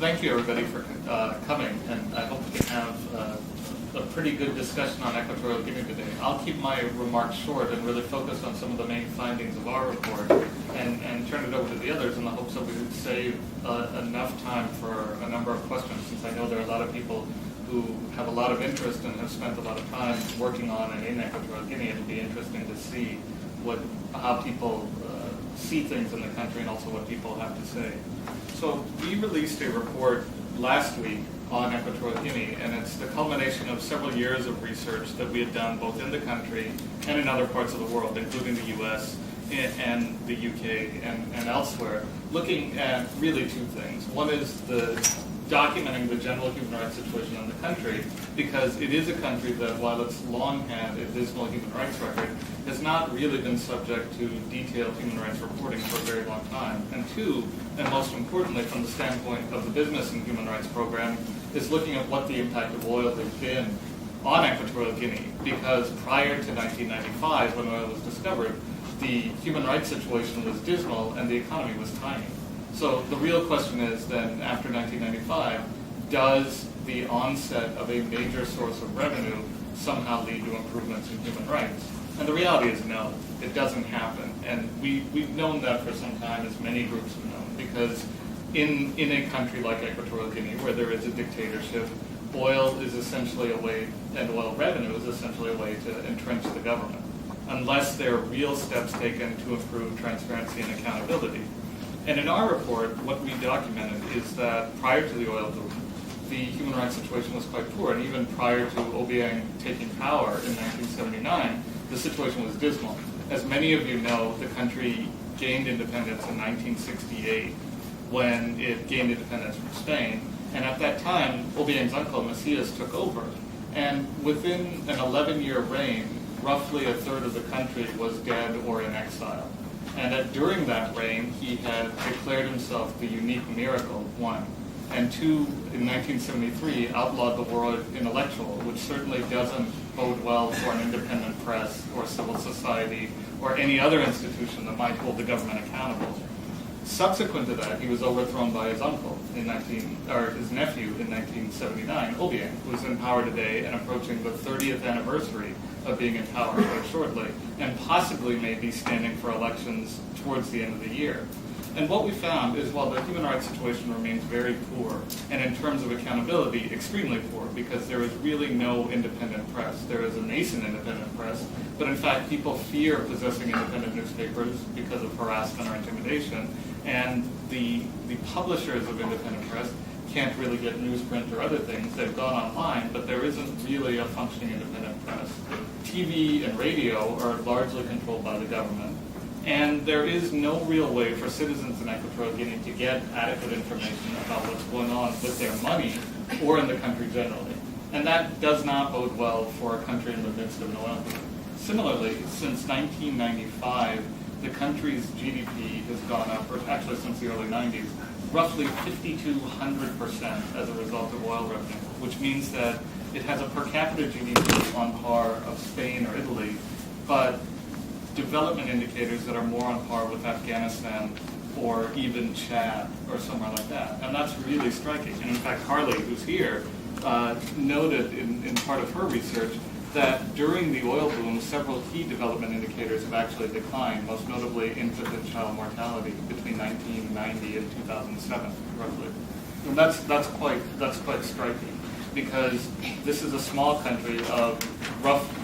thank you everybody for coming, and I hope we can have a pretty good discussion on Equatorial Guinea today. I'll keep my remarks short and really focus on some of the main findings of our report and turn it over to the others in the hopes that we would save enough time for a number of questions, since I know there are a lot of people who have a lot of interest and have spent a lot of time working on and in Equatorial Guinea. It'll be interesting to see how people see things in the country and also what people have to say. So we released a report last week on Equatorial Guinea, and it's the culmination of several years of research that we had done both in the country and in other parts of the world, including the US and the UK and elsewhere, looking at really two things. One is documenting the general human rights situation in the country, because it is a country that, while it's long had a dismal human rights record, has not really been subject to detailed human rights reporting for a very long time. And two, and most importantly from the standpoint of the business and human rights program, is looking at what the impact of oil has been on Equatorial Guinea, because prior to 1995, when oil was discovered, the human rights situation was dismal and the economy was tiny. So the real question is then, after 1995, does the onset of a major source of revenue somehow lead to improvements in human rights? And the reality is no, it doesn't happen. And we've known that for some time, as many groups have known, because in a country like Equatorial Guinea, where there is a dictatorship, oil is essentially a way, and oil revenue is essentially a way to entrench the government, unless there are real steps taken to improve transparency and accountability. And in our report, what we documented is that prior to the oil boom, the human rights situation was quite poor, and even prior to Obiang taking power in 1979, the situation was dismal. As many of you know, the country gained independence in 1968 when it gained independence from Spain, and at that time, Obiang's uncle, Macias, took over. And within an 11-year reign, roughly a third of the country was dead or in exile. And during that reign, he had declared himself the unique miracle, one. And two, in 1973, outlawed the word intellectual, which certainly doesn't bode well for an independent press or civil society or any other institution that might hold the government accountable. Subsequent to that, he was overthrown by his uncle his nephew in 1979, Obiang, who's in power today and approaching the 30th anniversary of being in power quite shortly, and possibly may be standing for elections towards the end of the year. And what we found is, while the human rights situation remains very poor, and in terms of accountability, extremely poor, because there is really no independent press. There is a nascent independent press, but in fact people fear possessing independent newspapers because of harassment or intimidation, and the publishers of independent press can't really get newsprint or other things. They've gone online, but there isn't really a functioning independent press. TV and radio are largely controlled by the government, and there is no real way for citizens in Equatorial Guinea to get adequate information about what's going on with their money or in the country generally. And that does not bode well for a country in the midst of an oil boom. Similarly, since 1995, the country's GDP has gone up, or actually since the early 90s, roughly 5,200% as a result of oil revenue, which means that it has a per capita GDP on par of Spain or Italy, but development indicators that are more on par with Afghanistan or even Chad or somewhere like that. And that's really striking. And in fact, Harley, who's here, noted in part of her research that during the oil boom, several key development indicators have actually declined, most notably infant and child mortality between 1990 and 2007, roughly. And that's quite striking, because this is a small country of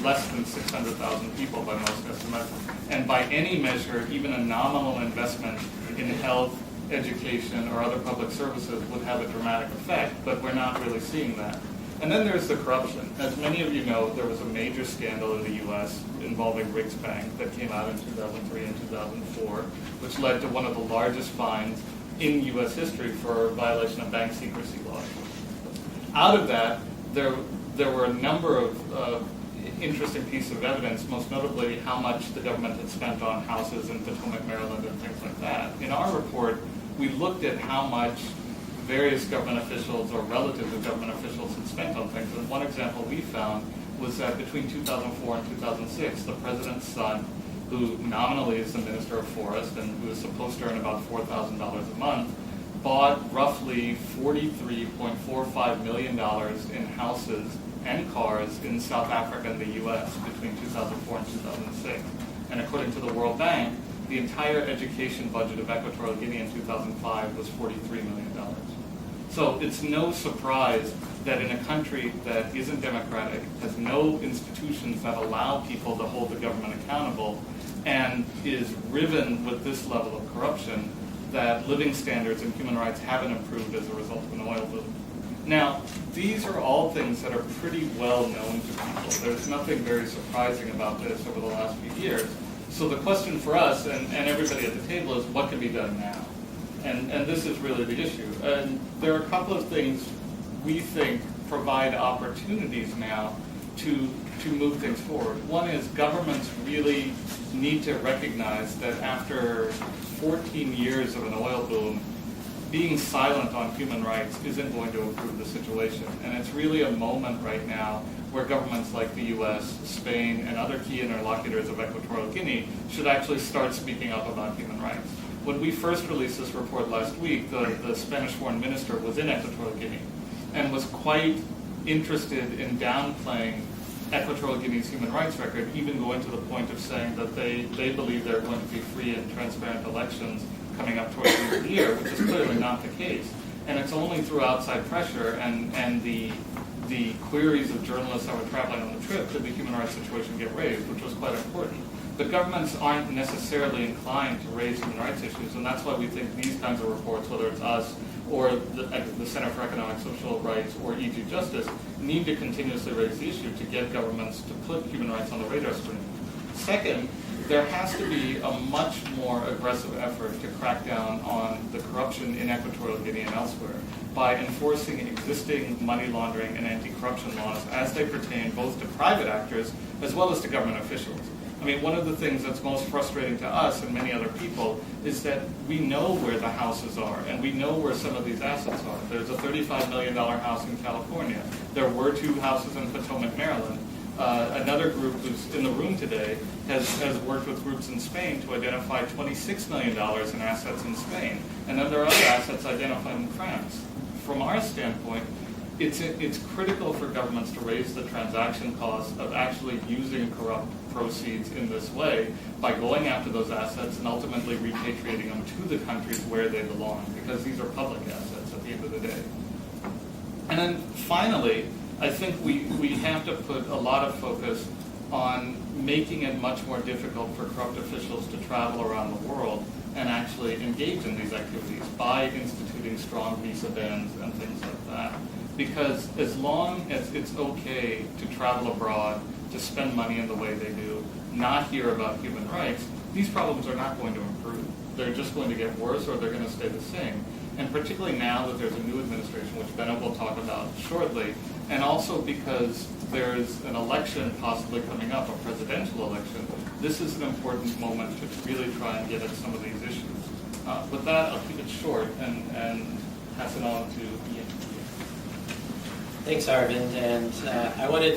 less than 600,000 people by most estimates, and by any measure, even a nominal investment in health, education, or other public services would have a dramatic effect, but we're not really seeing that. And then there's the corruption. As many of you know, there was a major scandal in the U.S. involving Riggs Bank that came out in 2003 and 2004, which led to one of the largest fines in U.S. history for violation of bank secrecy laws. Out of that, there were a number of interesting pieces of evidence, most notably how much the government had spent on houses in Potomac, Maryland, and things like that. In our report, we looked at how much various government officials or relatives of government officials had spent on things. And one example we found was that between 2004 and 2006, the president's son, who nominally is the Minister of Forest and who is supposed to earn about $4,000 a month, bought roughly $43.45 million in houses and cars in South Africa and the U.S. between 2004 and 2006. And according to the World Bank, the entire education budget of Equatorial Guinea in 2005 was $43 million. So it's no surprise that in a country that isn't democratic, has no institutions that allow people to hold the government accountable, and is riven with this level of corruption, that living standards and human rights haven't improved as a result of an oil boom. Now, these are all things that are pretty well known to people. There's nothing very surprising about this over the last few years. So the question for us and everybody at the table is, what can be done now? And this is really the issue. And there are a couple of things we think provide opportunities now to move things forward. One is governments really need to recognize that after 14 years of an oil boom, being silent on human rights isn't going to improve the situation. And it's really a moment right now where governments like the US, Spain, and other key interlocutors of Equatorial Guinea should actually start speaking up about human rights. When we first released this report last week, the Spanish foreign minister was in Equatorial Guinea and was quite interested in downplaying Equatorial Guinea's human rights record, even going to the point of saying that they believe there are going to be free and transparent elections coming up towards the end of the year, which is clearly not the case. And it's only through outside pressure and the queries of journalists that were traveling on the trip did the human rights situation get raised, which was quite important. But governments aren't necessarily inclined to raise human rights issues, and that's why we think these kinds of reports, whether it's us or the Center for Economic Social Rights or EG Justice, need to continuously raise the issue to get governments to put human rights on the radar screen. Second, there has to be a much more aggressive effort to crack down on the corruption in Equatorial Guinea and elsewhere by enforcing existing money laundering and anti-corruption laws as they pertain both to private actors as well as to government officials. I mean, one of the things that's most frustrating to us and many other people is that we know where the houses are and we know where some of these assets are. There's a $35 million house in California. There were 2 houses in Potomac, Maryland. Another group who's in the room today has worked with groups in Spain to identify $26 million in assets in Spain. And then there are other assets identified in France. From our standpoint, it's critical for governments to raise the transaction costs of actually using corrupt proceeds in this way by going after those assets and ultimately repatriating them to the countries where they belong, because these are public assets at the end of the day. And then finally, I think we have to put a lot of focus on making it much more difficult for corrupt officials to travel around the world and actually engage in these activities by instituting strong visa bans and things like that. Because as long as it's okay to travel abroad, to spend money in the way they do, not hear about human rights, these problems are not going to improve. They're just going to get worse, or they're going to stay the same. And particularly now that there's a new administration, which Bennett will talk about shortly, and also because there's an election possibly coming up, a presidential election, this is an important moment to really try and get at some of these issues. With that, I'll keep it short and pass it on to Ian. Thanks, Arvind. And I wanted